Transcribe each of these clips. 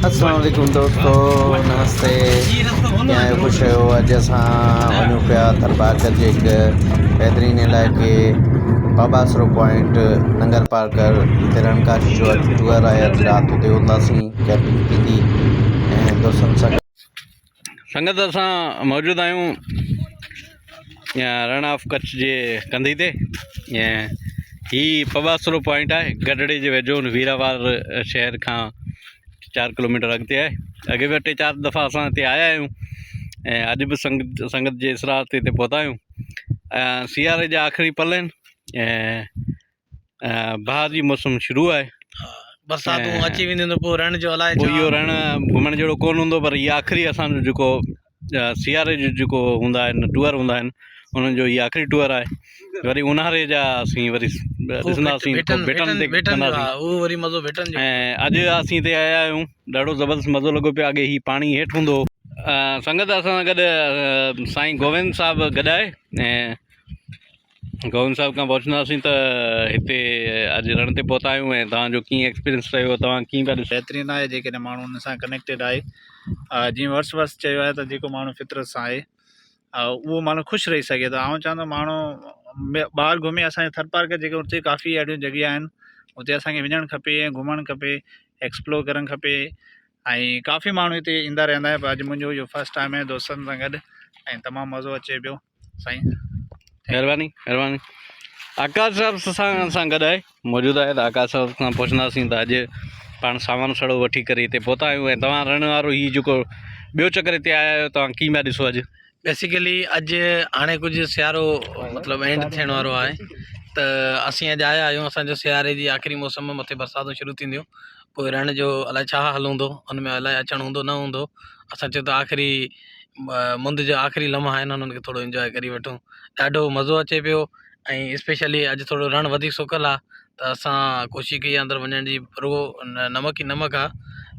अस्सलाम वालेकुम दोस्तों, नमस्ते। कीअं आहियो, ख़ुशि आहियो? अॼु असां वञूं पिया थरपारकर जे हिकु बहितरीनु इलाइक़े बाबासरो पॉइंट नंगर पार्कर, जिते रणकाशी जो अॼु टूअर आहे। अॼु राति हुते हूंदासीं, कैंपिंग थींदी ऐं दोस्तनि सां संगत असां मौजूदु आहियूं रण ऑफ कच्छ जे कंधी ते। ही पबासरो पॉइंट आहे, गढड़े जे वेझो वीरावार शहर खां 4 किलोमीटर अॻिते आहे। अॻे बि 3-4 दफ़ा असां हिते आया आहियूं ऐं अॼु बि संगत जे इसरार ते हिते पहुता आहियूं। सियारे जा आख़िरी पल आहिनि ऐं बहार जी मौसम शुरू आहे। बरसातूं अची वेंदियूं त पोइ रण जो अलाए पोइ इहो रण घुमण जहिड़ो कोन हूंदो, पर इहा आख़िरी असांजो जेको सियारे जो जेको हूंदा आहिनि टूअर हूंदा आहिनि, उन्हनि जो इहा आख़िरी टूअर आहे। वरी ऊन्हारे जा असीं वरी ॾिसंदासीं भेटनि ते कंदासीं। ऐं अॼु असीं हिते आया आहियूं, ॾाढो ज़बरदस्त मज़ो लॻो पियो। अॻे ही पाणी हेठि हूंदो हो। संगत असां सां गॾु साईं गोविंद साहिबु गॾु आहे ऐं गोविंद साहिब खां पहुचंदासीं त हिते अॼु रण ते पहुता आहियूं। ऐं तव्हांजो कीअं एक्सपीरियंस रहियो, तव्हां कीअं पिया ॾिसो? बहितरीनु आहे जेकॾहिं माण्हू हुन सां कनेक्टेड आहे। जीअं वर्स चयो आहे त जेको माण्हू फितरत सां आहे उहो माण्हू ख़ुशि रही सघे थो। आउं चवंदो माण्हू ॿाहिरि घुमे, असांजे थरपारकर जेके हुते काफ़ी अहिड़ियूं जॻहियूं आहिनि, हुते असांखे वञणु खपे ऐं घुमणु खपे, एक्सप्लोर करणु खपे। ऐं काफ़ी माण्हू हिते ईंदा रहंदा आहिनि, पर अॼु मुंहिंजो इहो फस्ट टाइम आहे दोस्तनि सां गॾु ऐं तमामु मज़ो अचे पियो। साईं महिरबानी महिरबानी। आकाश साहिब सां गॾु आहे, मौजूदु आहे। त आकाश साहिब सां पुछंदासीं त अॼु पाण सामान सड़ो वठी करे हिते पहुता आहियूं ऐं तव्हां रण वारो हीउ जेको ॿियो चकर हिते आया आहियो, तव्हां कीअं पिया ॾिसो? अॼु बेसिकली अॼु हाणे कुझु सियारो मतिलबु एंड थियण वारो आहे, त असीं अॼु आया आहियूं। असांजो सियारे जी आख़िरी मौसम में मथे बरसातूं शुरू थींदियूं, पोइ रण जो अलाए छा हाल हूंदो, हुन में अलाए अचणु हूंदो न हूंदो। असां चयो त आख़िरी मुंद जो आख़िरी लम्हा आहिनि, हुननि खे थोरो इंजॉय करे वठूं। ॾाढो मज़ो अचे पियो ऐं स्पेशली अॼु थोरो रण वधीक सुकल आहे, त असां कोशिशि कई अंदरि वञण जी। रुगो नमक ई नमक आहे,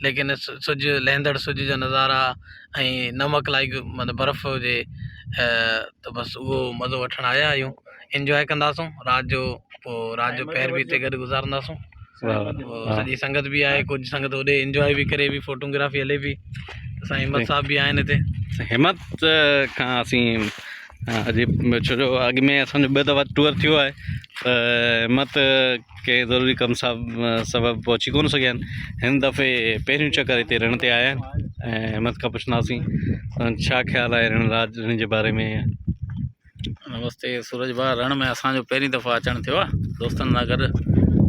लेकिन सिजु लहंदड़ सिज जा नज़ारा ऐं नमक लाइक मतिलबु बर्फ़ हुजे त बसि उहो मज़ो वठणु आया आहियूं। इंजॉय कंदासूं राति जो, पोइ राति जो पहर बि हिते गॾु गुज़ारंदासूं। सॼी संगत बि आहे, कुझु संगत होॾे इंजॉय बि करे, बि फोटोग्राफी हले पई। असां हिम्मत साहब बि आहिनि हिते। हिम्मत खां असीं अॼु छो जो अॻु में असांजो 2 दफ़ा टूअर थियो आहे, त हिम्मत के ज़रूरी कम सबबु पहुची कोन सघिया आहिनि। हिन दफ़े पहिरियों चकर हिते रण ते आया आहिनि ऐं हिम्मत खां पुछंदासीं छा ख़्यालु आहे रण जे बारे में। नमस्ते सूरज भाउ, रण में असांजो पहिरीं दफ़ा अचणु थियो आहे दोस्तनि सां गॾु।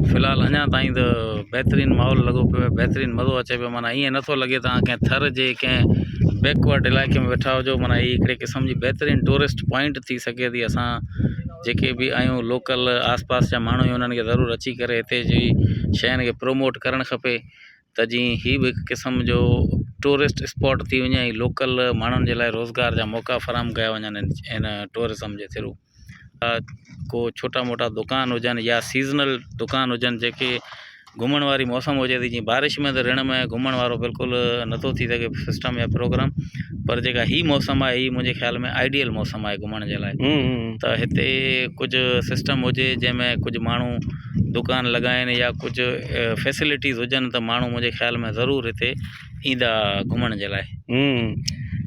फ़िलहालु अञा ताईं त बहितरीनु माहौल लॻो पियो आहे, बहितरीनु मज़ो अचे पियो। माना ईअं नथो लॻे तव्हां कंहिं थर जे कंहिं बैकवर्ड इलाइक़े में वेठा हुजो। माना हीअ हिकिड़े क़िस्म जी बहितरीनु टूरिस्ट पॉइंट थी सघे थी। असां जेके बि आहियूं लोकल आसपास जा माण्हू, उन्हनि खे ज़रूरु अची करे हिते जी शयुनि खे प्रोमोट करणु खपे, त जीअं हीअ बि हिकु क़िस्म जो टूरिस्ट स्पॉट थी वञे ऐं लोकल माण्हुनि जे लाइ रोज़गार जा मौक़ा फ़राहम कया वञनि इन टूरिज़म जे थ्रू। को छोटा मोटा दुकान हुजनि या सीज़नल दुकान हुजनि, जेके घुमण वारी मौसम हुजे थी। जीअं बारिश में त रण में घुमण वारो बिल्कुलु नथो थी सघे सिस्टम या प्रोग्राम, पर जेका हीअ मौसम आहे, हीअ मुंहिंजे ख़्याल में आइडियल मौसम आहे घुमण जे लाइ। त हिते कुझु सिस्टम हुजे जंहिंमें कुझु माण्हू दुकान लॻाइनि या कुझु फैसिलिटीज़ हुजनि, त माण्हू मुंहिंजे ख़्याल में ज़रूरु हिते ईंदा घुमण जे लाइ।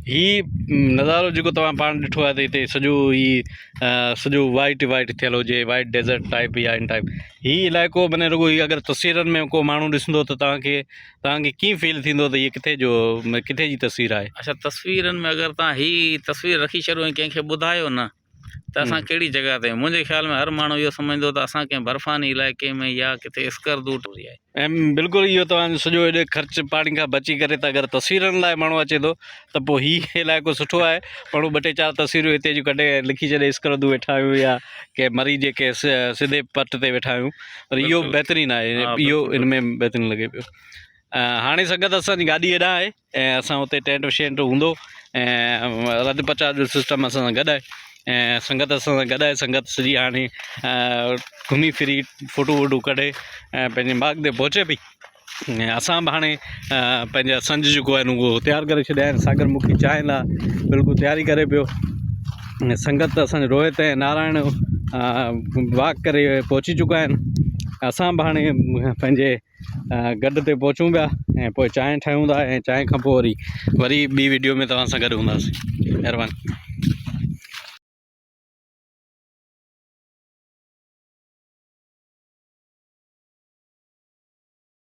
ही नज़ारो जेको तव्हां पाण ॾिठो आहे, त हिते सॼो वाइट थियल हुजे, वाइट डेज़र्ट टाइप या इन टाइप हीअ इलाइक़ो, माने रुगो हीअ अगरि तस्वीरनि में को माण्हू ॾिसंदो त तव्हांखे कीअं फील थींदो त हीअ किथे जी तस्वीर आहे? अच्छा, तस्वीरनि में अगरि तव्हां हीअ तस्वीर रखी छॾियो ऐं कंहिंखे ॿुधायो न त असां कहिड़ी जॻह ते, मुंहिंजे ख़्याल में हर माण्हू इहो सम्झंदो त असां कंहिं बर्फ़ानी इलाइक़े में या किथे स्कर्दू टूरी आहे। ऐं बिल्कुलु इहो तव्हांजो सॼो हेॾे ख़र्च पाणी खां बची करे त अगरि तस्वीरनि लाइ माण्हू अचे थो, त पोइ हीअ इलाइक़ो सुठो आहे। माण्हू 2-4 तस्वीरूं हिते जूं कढे लिखी छॾे स्कर्दू वेठा आहियूं या कंहिं मरीज़ के सिधे पट ते वेठा आहियूं, पर इहो बहितरीनु आहे, इहो इन में बहितरीनु लॻे पियो। हाणे संगत असांजी गाॾी हेॾां आहे ऐं असां हुते टेंट शेंट हूंदो ऐं रध पचास जो सिस्टम असां सां गॾु आहे ऐं संगत असां सां गॾु आहे। संगत सॼी हाणे घुमी फिरी फ़ोटो वोटो कढे ऐं पंहिंजे बाग ते पहुचे पई। ऐं असां बि हाणे पंहिंजा संज जेको आहिनि उहो तयारु करे छॾिया आहिनि, सागर मुखी चांहि लाइ बिल्कुलु तयारी करे पियो। संगत असांजे रोहित ऐं नारायण वॉक करे पहुची चुका आहिनि। असां बि हाणे पंहिंजे गॾु ते पहुचूं पिया ऐं पोइ चांहि ठाहियूं था ऐं चांहि खां पोइ वरी ॿी वीडियो में तव्हां सां गॾु हूंदासीं। महिरबानी।